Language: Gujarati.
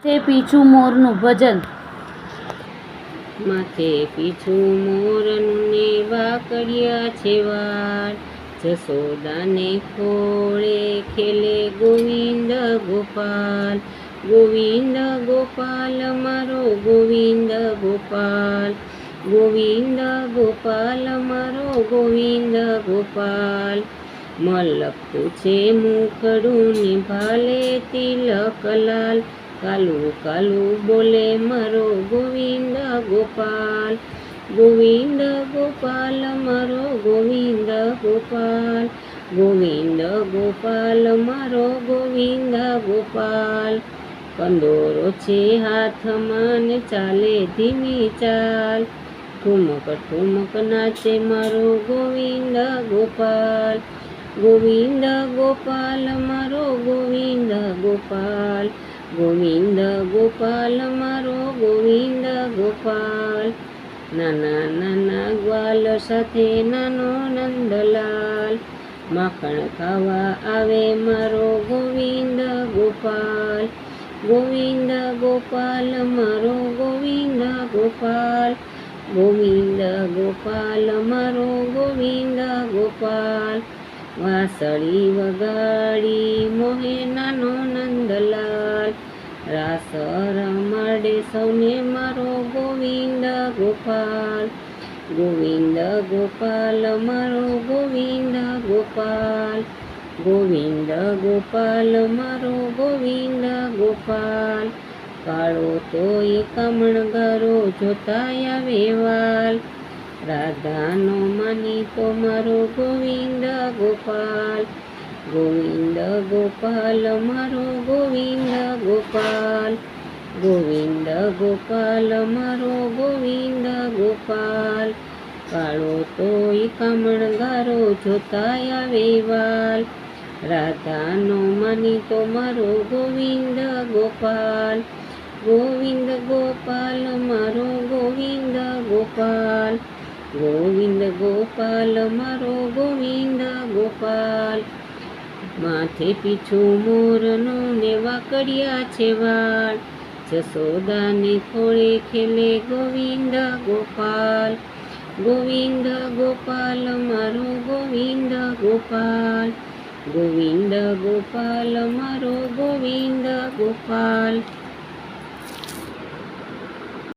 તે પીછું મોરનું ભજન. માથે પીછું મોરનું ને વાકડિયા છે વાળ, જશોદાને ખોળે ખેલે ગોવિંદ ગોપાલ. ગોવિંદ ગોપાલ મારો ગોવિંદ ગોપાલ, ગોવિંદ ગોપાલ મારો ગોવિંદ ગોપાલ. મલકતું છે મુખડું ને ભાલે તિલક લાલ, કાલું કાલું બોલે મારો ગોવિંદ ગોપાલ. ગોવિંદ ગોપાલ મારો ગોવિંદ ગોપાલ, ગોવિંદ ગોપાલ મારો ગોવિંદ ગોપાલ. કંદોરો છે હાથમાં ને ચાલે ધીમી ચાલ, ઠુમક ઠુમક નાચે મારો ગોવિંદ ગોપાલ. ગોવિંદ ગોપાલ મારો ગોવિંદ ગોપાલ, ગોવિંદ ગોપાલ મારો ગોવિંદ ગોપાલ. નાના નાના ગ્વાલ સાથે નાનો નંદલાલ, માખણ ખાવા આવે મારો ગોવિંદ ગોપાલ. ગોવિંદ ગોપાલ મારો ગોવિંદ ગોપાલ, ગોવિંદ ગોપાલ મારો ગોવિંદ ગોપાલ. વાંસળી વગાડી મોહે નાનો નંદલાલ, રાસ રમાડે સૌને મારો ગોવિંદ ગોપાલ. ગોવિંદ ગોપાલ મારો ગોવિંદ ગોપાલ, ગોવિંદ ગોપાલ મારો ગોવિંદ ગોપાલ. કાળો તોય કામણગારો જોતા આવે વાલ, રાધાનો માની તો મારો ગોવિંદ ગોપાલ. ગોવિંદ ગોપાલ મારો ગોવિંદ ગોપાલ, ગોવિંદ ગોપાલ મારો ગોવિંદ ગોપાલ. કાળો તોય કામણગારો જોતા આવે વાલ, રાધાનો માની તો મારો ગોવિંદ ગોપાલ. ગોવિંદ ગોપાલ મારો ગોવિંદ ગોપાલ, ગોવિંદ ગોપાલ મારો ગોવિંદ ગોપાલ. માથે પીછું મોરનું ને વાકડિયા છે વાળ, જશોદાને ખોળે ખેલે ગોવિંદ ગોપાલ. ગોવિંદ ગોપાલ મારો ગોવિંદ ગોપાલ, ગોવિંદ ગોપાલ મારો ગોવિંદ ગોપાલ.